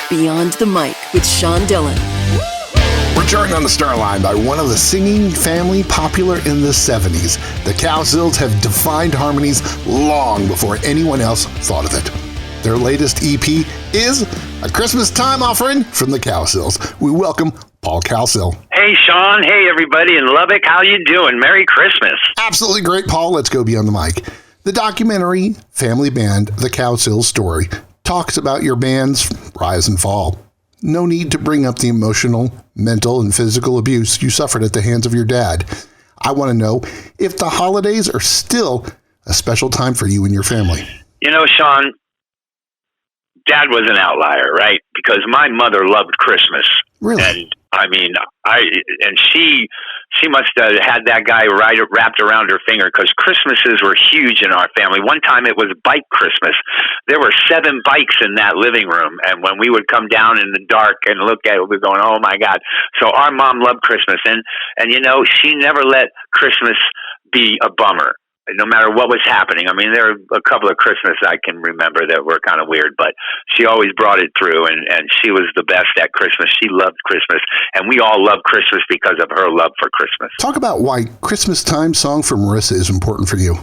Beyond the Mic with Sean Dillon. We're joined on the Starline by one of the singing family popular in the 70s. The Cowsills have defined harmonies long before anyone else thought of it. Their latest EP is a Christmastime offering from the Cowsills. We welcome Paul Cowsill. Hey, Sean. Hey, everybody in Lubbock. How you doing? Merry Christmas. Absolutely great, Paul. Let's go beyond the mic. The documentary family band, The Cowsills Story, talks about your band's rise and fall. No need to bring up the emotional, mental, and physical abuse you suffered at the hands of your dad. I want to know if the holidays are still a special time for you and your family. You know, Sean, Dad was an outlier, right? Because my mother loved Christmas. Really? And I mean, she must have had that guy wrapped around her finger, because Christmases were huge in our family. One time it was bike Christmas. There were 7 bikes in that living room, and when we would come down in the dark and look at it, we'd be going, "Oh my God!" So our mom loved Christmas, and you know, she never let Christmas be a bummer, no matter what was happening. I mean, there are a couple of Christmas I can remember that were kind of weird, but she always brought it through, and she was the best at Christmas. She loved Christmas, and we all love Christmas because of her love for Christmas. Talk about why Christmastime song for Marissa is important for you.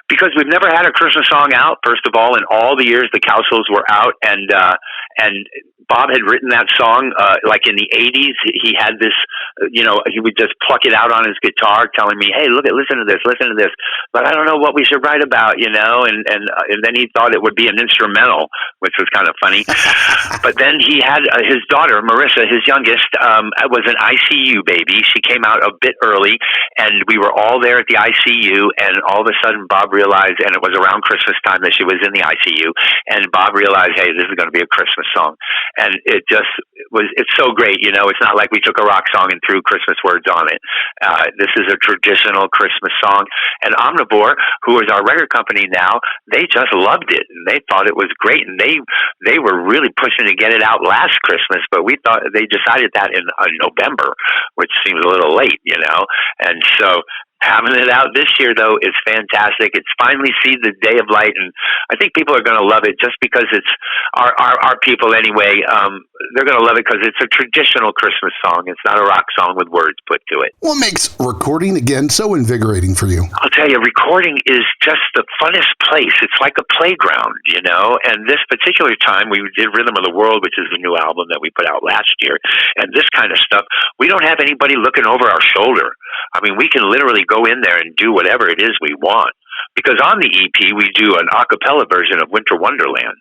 Because we've never had a Christmas song out, first of all, in all the years the Cowsills were out, and Bob had written that song like in the 80s. He had this, you know, he would just pluck it out on his guitar telling me, "Hey, listen to this, but I don't know what we should write about," you know, and then he thought it would be an instrumental, which was kind of funny. But then he had his daughter, Marissa, his youngest, was an ICU baby. She came out a bit early, and we were all there at the ICU, and all of a sudden Bob realized, and it was around Christmas time that she was in the ICU, and Bob realized, hey, this is going to be a Christmas song. And it's so great, you know. It's not like we took a rock song and threw Christmas words on it. This is a traditional Christmas song. And Omnivore, who is our record company now, they just loved it, and they thought it was great, and they were really pushing to get it out last Christmas, but we thought they decided that in November, which seems a little late, you know. And so having it out this year, though, is fantastic. It's finally seen the day of light, and I think people are going to love it just because it's our people anyway. They're going to love it because it's a traditional Christmas song. It's not a rock song with words put to it. What makes recording, again, so invigorating for you? I'll tell you, recording is just the funnest place. It's like a playground, you know, and this particular time we did Rhythm of the World, which is the new album that we put out last year, and this kind of stuff, we don't have anybody looking over our shoulder. I mean, we can literally go in there and do whatever it is we want. Because on the EP, we do an a cappella version of Winter Wonderland.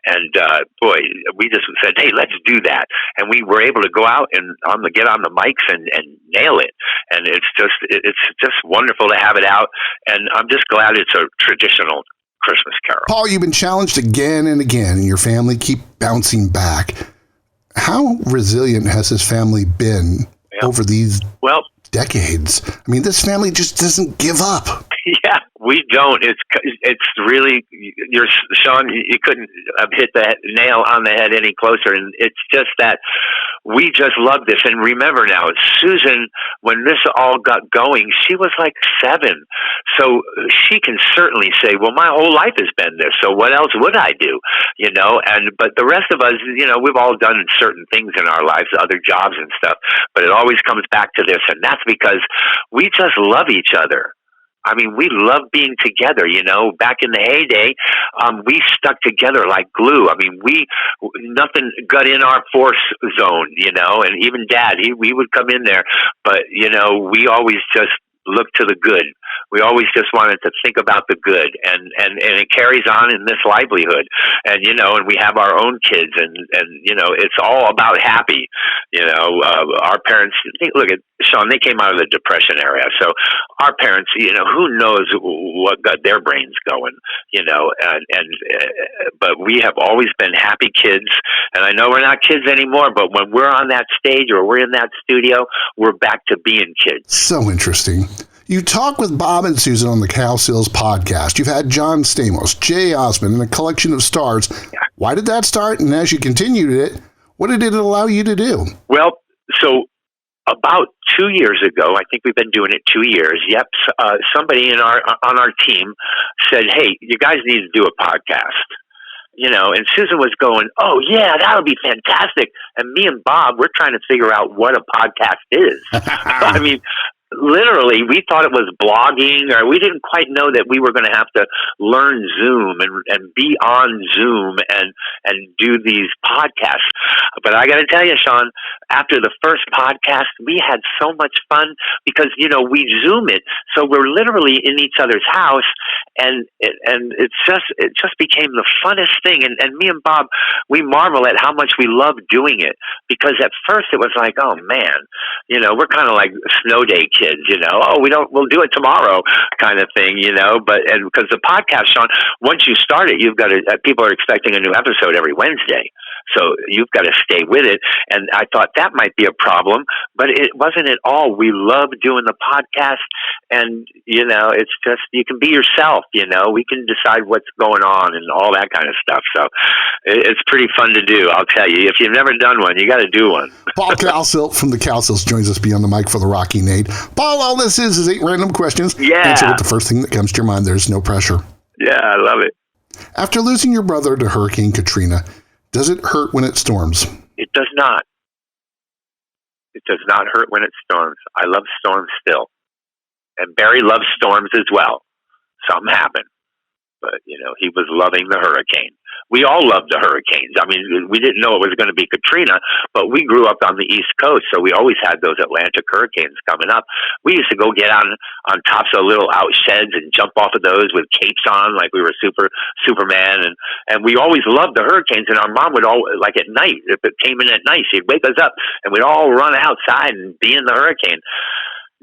And, boy, we just said, hey, let's do that. And we were able to go out and get on the mics and nail it. And it's just wonderful to have it out. And I'm just glad it's a traditional Christmas carol. Paul, you've been challenged again and again, and your family keep bouncing back. How resilient has this family been over these decades? I mean, this family just doesn't give up. Yeah, we don't. It's really, Sean, you couldn't have hit the nail on the head any closer. And it's just that we just love this. And remember now, Susan, when this all got going, she was like 7. So she can certainly say, well, my whole life has been this, so what else would I do? You know, but the rest of us, you know, we've all done certain things in our lives, other jobs and stuff, but it always comes back to this. And that's because we just love each other. I mean, we love being together, you know. Back in the heyday, we stuck together like glue. I mean, nothing got in our force zone, you know, and even Dad, we would come in there, but, you know, we always just look to the good. We always just wanted to think about the good, and it carries on in this livelihood. And, you know, and we have our own kids, and you know, it's all about happy. You know, our parents, look at Sean, they came out of the Depression era. So our parents, you know, who knows what got their brains going, you know, but we have always been happy kids. And I know we're not kids anymore, but when we're on that stage or we're in that studio, we're back to being kids. So interesting. You talk with Bob and Susan on the Cowsills podcast. You've had John Stamos, Jay Osmond, and a collection of stars. Yeah. Why did that start? And as you continued it, what did it allow you to do? Well, so about 2 years ago, I think we've been doing it 2 years. Yep. Somebody on our team said, hey, you guys need to do a podcast. And Susan was going, "Oh yeah, that would be fantastic." And me and Bob, we're trying to figure out what a podcast is. I mean, literally, we thought it was blogging, or we didn't quite know that we were going to have to learn Zoom and be on Zoom and do these podcasts. But I got to tell you, Sean, after the first podcast, we had so much fun because, we Zoom it. So we're literally in each other's house, and it just became the funnest thing. And me and Bob, we marvel at how much we love doing it, because at first it was like, oh man, we're kind of like snow day kids, we'll do it tomorrow kind of thing, and because the podcast, Sean, once you start it, you've got to, people are expecting a new episode every Wednesday. So you've got to stay with it. And I thought that might be a problem, but it wasn't at all. We love doing the podcast, and, it's just, you can be yourself, we can decide what's going on and all that kind of stuff. So it's pretty fun to do. I'll tell you, if you've never done one, you got to do one. Paul Cowsill from the Cowsills joins us beyond the mic for the Rocky Nate. Paul, all this is 8 random questions. Yeah. Answer with the first thing that comes to your mind. There's no pressure. Yeah, I love it. After losing your brother to Hurricane Katrina, does it hurt when it storms? It does not. It does not hurt when it storms. I love storms still. And Barry loves storms as well. Something happened. But, he was loving the hurricane. We all loved the hurricanes. I mean, we didn't know it was going to be Katrina, but we grew up on the East Coast, so we always had those Atlantic hurricanes coming up. We used to go get on tops of little out sheds and jump off of those with capes on like we were Superman. And we always loved the hurricanes, and our mom would like at night, if it came in at night, she'd wake us up, and we'd all run outside and be in the hurricane.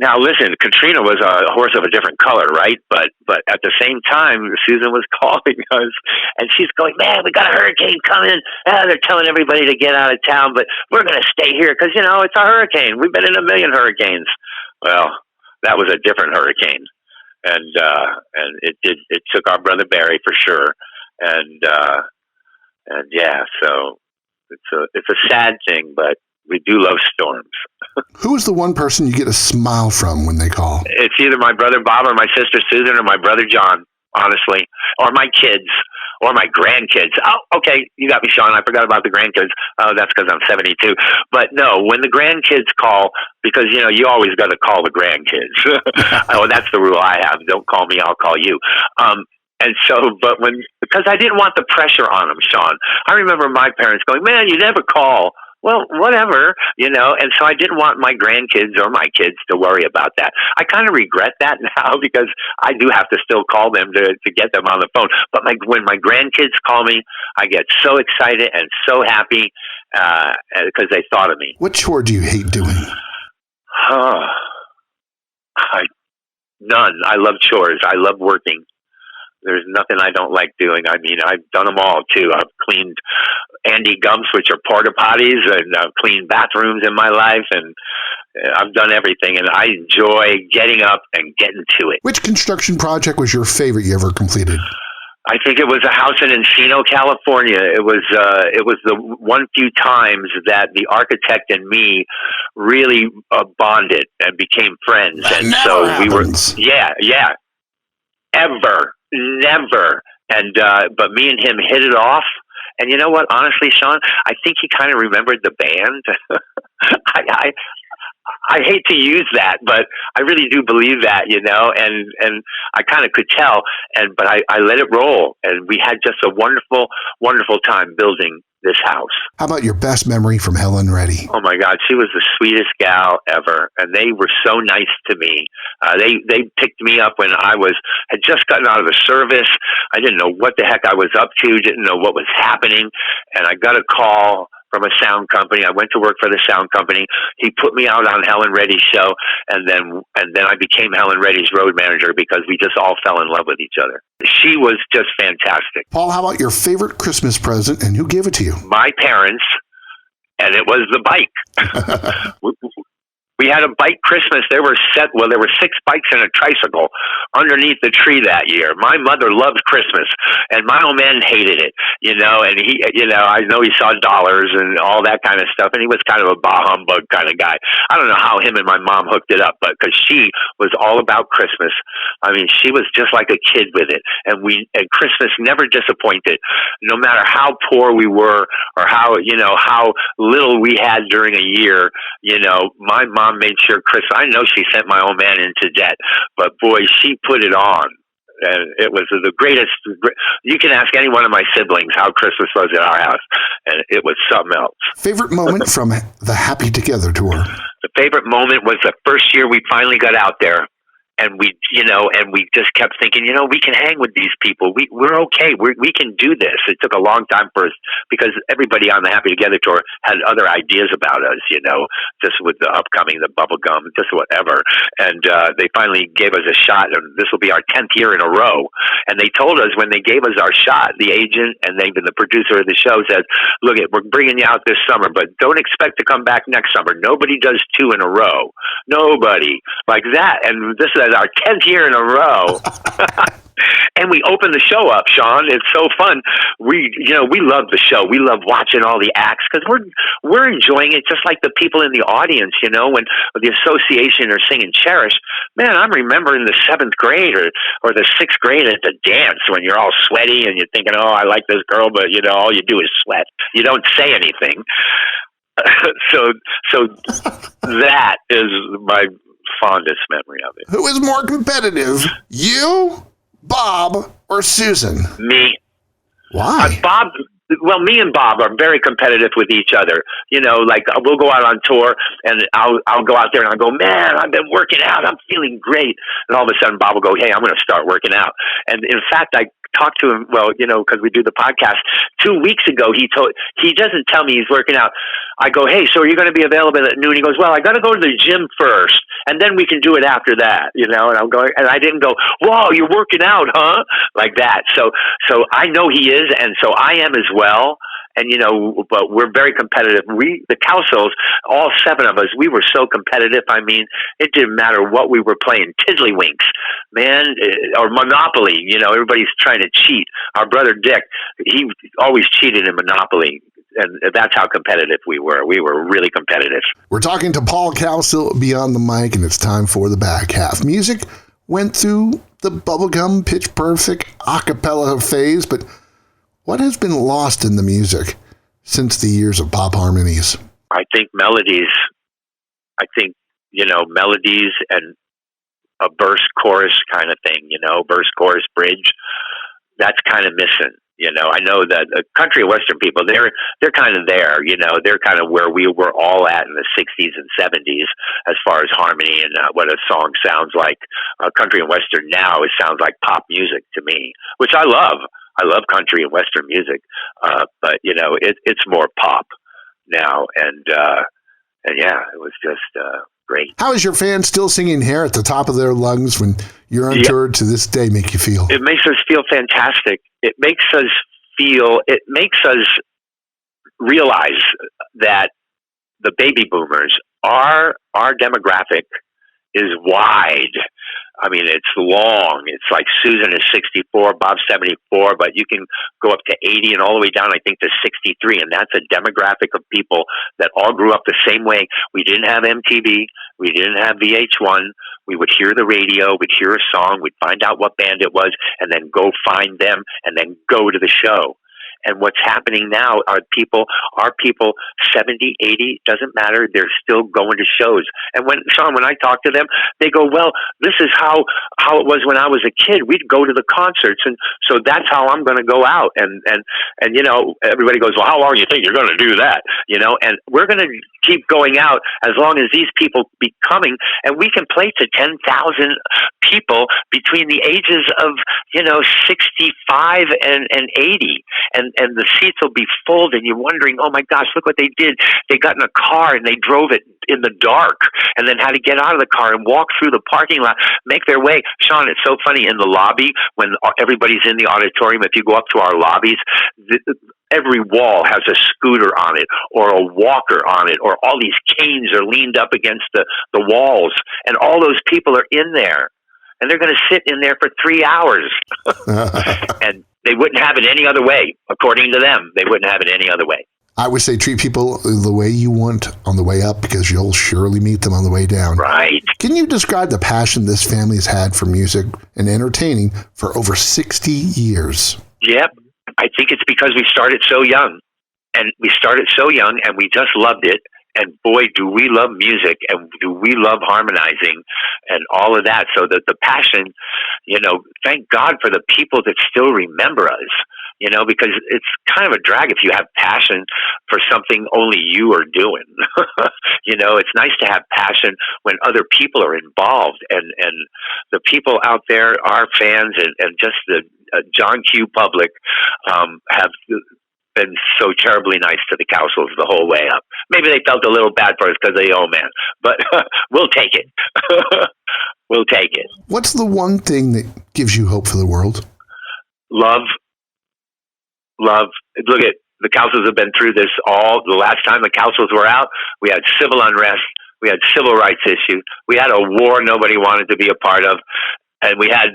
Now, listen, Katrina was a horse of a different color, right? But at the same time, Susan was calling us, and she's going, "Man, we got a hurricane coming. They're telling everybody to get out of town, but we're going to stay here because, it's a hurricane. We've been in a million hurricanes." Well, that was a different hurricane, and it took our brother Barry for sure, and yeah, so it's a sad thing, but we do love storms. Who is the one person you get a smile from when they call? It's either my brother Bob or my sister Susan or my brother John, honestly, or my kids or my grandkids. Oh, okay, you got me, Sean. I forgot about the grandkids. Oh, that's because I'm 72. But no, when the grandkids call, because, you always got to call the grandkids. Oh, that's the rule I have. Don't call me, I'll call you. And so, because I didn't want the pressure on them, Sean. I remember my parents going, "Man, you never call." Well, whatever, and so I didn't want my grandkids or my kids to worry about that. I kind of regret that now because I do have to still call them to get them on the phone. But when my grandkids call me, I get so excited and so happy because they thought of me. What chore do you hate doing? None. I love chores. I love working. There's nothing I don't like doing. I mean, I've done them all, too. I've cleaned Andy Gumps, which are porta potties, and I've cleaned bathrooms in my life, and I've done everything, and I enjoy getting up and getting to it. Which construction project was your favorite you ever completed? I think it was a house in Encino, California. It was the one few times that the architect and me really bonded and became friends. That and never so happens. We were, never. And, but me and him hit it off. And you know what? Honestly, Sean, I think he kind of remembered the band. I hate to use that, but I really do believe that, and I kind of could tell, but I let it roll, and we had just a wonderful, wonderful time building this house. How about your best memory from Helen Reddy? Oh my God, she was the sweetest gal ever, and they were so nice to me. They picked me up when I had just gotten out of the service. I didn't know what the heck I was up to, didn't know what was happening, and I got a call from a sound company. I went to work for the sound company. He put me out on Helen Reddy's show, and then I became Helen Reddy's road manager because we just all fell in love with each other. She was just fantastic. Paul, how about your favorite Christmas present and who gave it to you? My parents, and it was the bike. We had a bike Christmas. There were 6 bikes and a tricycle underneath the tree that year. My mother loved Christmas, and my old man hated it. and he, I know he saw dollars and all that kind of stuff, and he was kind of a bah humbug kind of guy. I don't know how him and my mom hooked it up, but because she was all about Christmas. I mean, she was just like a kid with it, and Christmas never disappointed, no matter how poor we were or how little we had during a year. My mom made sure Christmas. I know she sent my old man into debt, but boy, she put it on. And it was the greatest. You can ask any one of my siblings how Christmas was at our house, and it was something else. Favorite moment from the Happy Together tour? The favorite moment was the first year we finally got out there. And we just kept thinking, we can hang with these people. We're okay. We can do this. It took a long time for us because everybody on the Happy Together tour had other ideas about us, just with the upcoming, the bubble gum, just whatever. And they finally gave us a shot, and this will be our 10th year in a row. And they told us when they gave us our shot, the agent and even the producer of the show said, look, we're bringing you out this summer, but don't expect to come back next summer. Nobody does 2 in a row. Nobody like that. And this is our 10th year in a row. And we opened the show up, Sean. It's so fun. We love the show. We love watching all the acts because we're enjoying it just like the people in the audience, when the association are singing Cherish. Man, I'm remembering the 7th grade or the 6th grade at the dance when you're all sweaty and you're thinking, oh, I like this girl, but, all you do is sweat. You don't say anything. So that is my fondest memory of it. Who is more competitive, you, Bob, or Susan? Me. Why? Bob. Well, me and Bob are very competitive with each other. Like we'll go out on tour, and I'll go out there and I'll go, man, I've been working out. I'm feeling great. And all of a sudden, Bob will go, hey, I'm going to start working out. And in fact, I talked to him. Well, because we do the podcast 2 weeks ago. He doesn't tell me he's working out. I go, hey, so are you going to be available at noon? He goes, well, I got to go to the gym first, and then we can do it after that. And I'm going, and I didn't go, whoa, you're working out, huh? Like that. So I know he is, and so I am as well. And, but we're very competitive. The Cowsills, all 7 of us, we were so competitive. I mean, it didn't matter what we were playing. Tiddlywinks, man, or Monopoly. Everybody's trying to cheat. Our brother Dick, he always cheated in Monopoly. And that's how competitive we were. We were really competitive. We're talking to Paul Cowsill beyond the mic, and it's time for the back half. Music went through the bubblegum, pitch perfect a cappella phase, but what has been lost in the music since the years of pop harmonies? I think melodies. Melodies and a verse chorus kind of thing, verse chorus bridge. That's kind of missing. I know that the country and Western people, they're kind of there, they're kind of where we were all at in the 60s and 70s as far as harmony and what a song sounds like. Country and Western now, it sounds like pop music to me, which I love. I love country and Western music, but it's more pop now, and yeah, it was just great. How is your fans still singing Hair at the top of their lungs when you're on tour to this day make you feel? It makes us feel fantastic. It makes us realize that the baby boomers, our demographic is wide. I mean, it's long. It's like Susan is 64, Bob's 74, but you can go up to 80 and all the way down, I think, to 63. And that's a demographic of people that all grew up the same way. We didn't have MTV. We didn't have VH1. We would hear the radio. We'd hear a song. We'd find out what band it was and then go find them and then go to the show. And what's happening now are our people, 70, 80, doesn't matter. They're still going to shows. And when I talk to them, they go, well, this is how it was when I was a kid. We'd go to the concerts. And so that's how I'm going to go out. And everybody goes, well, how long do you think you're going to do that? And we're going to keep going out as long as these people be coming. And we can play to 10,000 people between the ages of, 65 and 80. And the seats will be full, and you're wondering, oh my gosh, look what they did. They got in a car and they drove it in the dark and then had to get out of the car and walk through the parking lot, make their way. Sean, it's so funny in the lobby when everybody's in the auditorium. If you go up to our lobbies, every wall has a scooter on it or a walker on it, or all these canes are leaned up against the walls, and all those people are in there. And they're going to sit in there for 3 hours. And They wouldn't have it any other way. According to them, they wouldn't have it any other way. I would say treat people the way you want on the way up, because you'll surely meet them on the way down. Right. Can you describe the passion this family has had for music and entertaining for over 60 years? Yep. I think it's because we started so young. And we started so young, and we just loved it. And boy, do we love music, and do we love harmonizing and all of that. So that the passion, thank God for the people that still remember us, because it's kind of a drag if you have passion for something only you are doing. It's nice to have passion when other people are involved, and the people out there, our fans, and just the John Q public have been so terribly nice to the Cowsills the whole way up. Maybe they felt a little bad for us because of the old man, but we'll take it. We'll take it. What's the one thing that gives you hope for the world? Love. Look at the Cowsills have been through this all. The last time the Cowsills were out, we had civil unrest, we had civil rights issues, we had a war nobody wanted to be a part of, and we had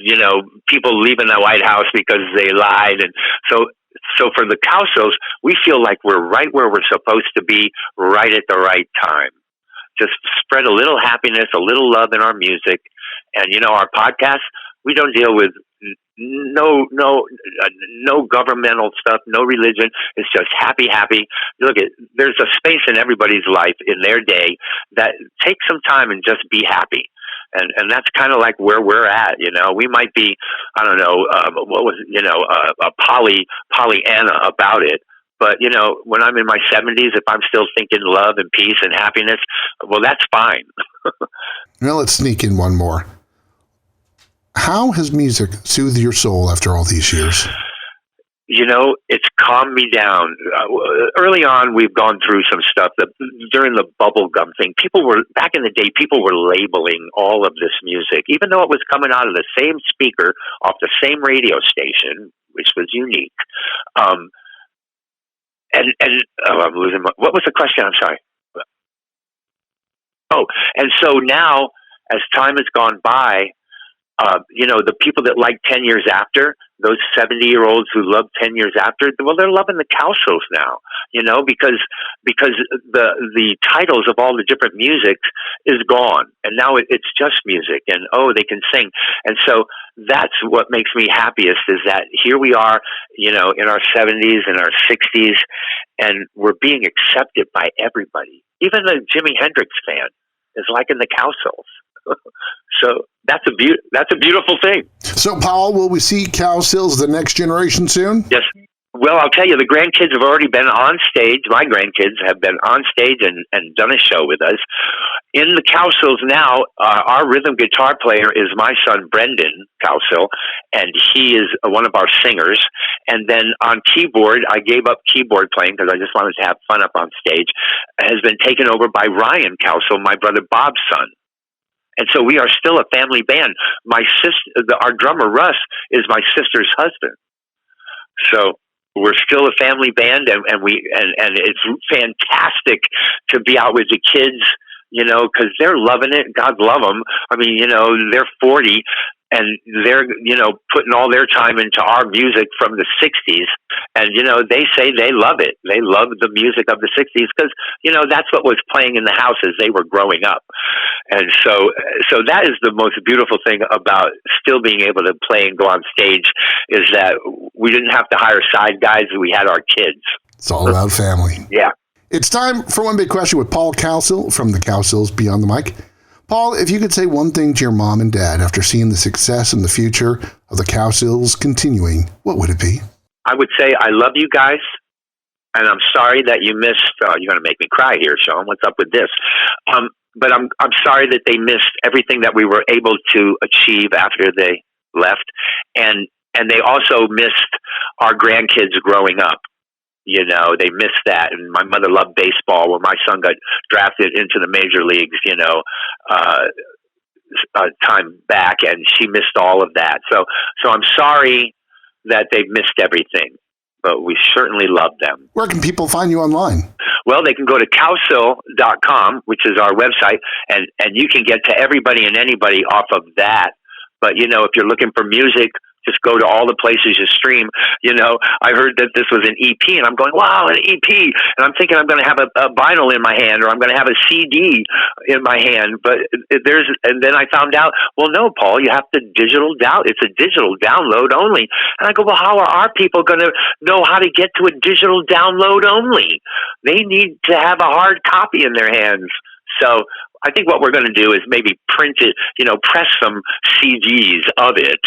people leaving the White House because they lied, and so for the Cowsills, we feel like we're right where we're supposed to be, right at the right time. Just spread a little happiness, a little love in our music, and our podcast. We don't deal with no governmental stuff, no religion. It's just happy. Look, there's a space in everybody's life in their day that take some time and just be happy. And that's kind of like where we're at, We might be, I don't know, a Pollyanna about it. But, when I'm in my 70s, if I'm still thinking love and peace and happiness, well, that's fine. Now let's sneak in one more. How has music soothed your soul after all these years? It's calmed me down. Early on, we've gone through some stuff that during the bubble gum thing, back in the day, people were labeling all of this music, even though it was coming out of the same speaker off the same radio station, which was unique. I'm losing what was the question? I'm sorry. Oh, and so now, as time has gone by, the people that like 10 years after, those 70-year-olds who love 10 years after, well, they're loving the Cowsills now, because the titles of all the different music is gone, and now it's just music, and they can sing, and so that's what makes me happiest is that here we are, in our 70s and our 60s, and we're being accepted by everybody. Even the Jimi Hendrix fan is liking the Cowsills. So that's a beautiful thing. So, Paul, will we see Cowsills the next generation soon? Yes. Well, I'll tell you, the grandkids have already been on stage. My grandkids have been on stage and done a show with us. In the Cowsills now, our rhythm guitar player is my son, Brendan Cowsill, and he is one of our singers. And then on keyboard, I gave up keyboard playing because I just wanted to have fun up on stage, has been taken over by Ryan Cowsill, my brother Bob's son. And so we are still a family band. My sister, our drummer Russ, is my sister's husband. So we're still a family band, and it's fantastic to be out with the kids, because they're loving it. God love them. I mean, they're 40, and they're putting all their time into our music from the 60s, and they say they love it. They love the music of the 60s because that's what was playing in the house as they were growing up. And so that is the most beautiful thing about still being able to play and go on stage is that we didn't have to hire side guys. We had our kids. It's all about family. Yeah. It's time for One Big Question with Paul Cowsill from the Cowsills Beyond the Mic. Paul, if you could say one thing to your mom and dad after seeing the success and the future of the Cowsills continuing, what would it be? I would say I love you guys, and I'm sorry that you missed. You're going to make me cry here, Sean. What's up with this? But I'm sorry that they missed everything that we were able to achieve after they left, and they also missed our grandkids growing up. They missed that, and my mother loved baseball. When my son got drafted into the major leagues, time back, and she missed all of that. So I'm sorry that they missed everything, but we certainly love them. Where can people find you online? Well, they can go to cowsill.com, which is our website, and you can get to everybody and anybody off of that. But, if you're looking for music, just go to all the places you stream. I heard that this was an EP, and I'm going, wow, an EP. And I'm thinking I'm going to have a vinyl in my hand, or I'm going to have a CD in my hand. But and then I found out, well, no, Paul, you have to it's a digital download only. And I go, well, how are our people going to know how to get to a digital download only? They need to have a hard copy in their hands. So I think what we're going to do is maybe print it, press some CDs of it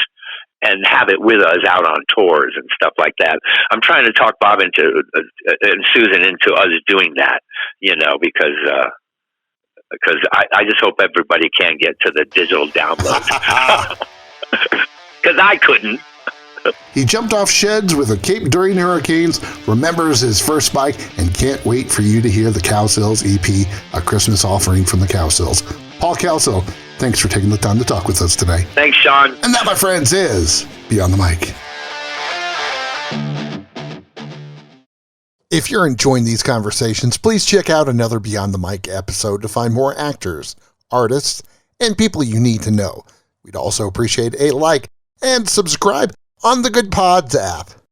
and have it with us out on tours and stuff like that. I'm trying to talk Bob and Susan into us doing that, because I just hope everybody can get to the digital download. Because I couldn't. He jumped off sheds with a cape during hurricanes, remembers his first bike, and can't wait for you to hear the Cowsills EP, a Christmas offering from the Cowsills. Paul Cowsill, thanks for taking the time to talk with us today. Thanks, Sean. And that, my friends, is Beyond the Mic. If you're enjoying these conversations, please check out another Beyond the Mic episode to find more actors, artists, and people you need to know. We'd also appreciate a like and subscribe on the Good Pods app.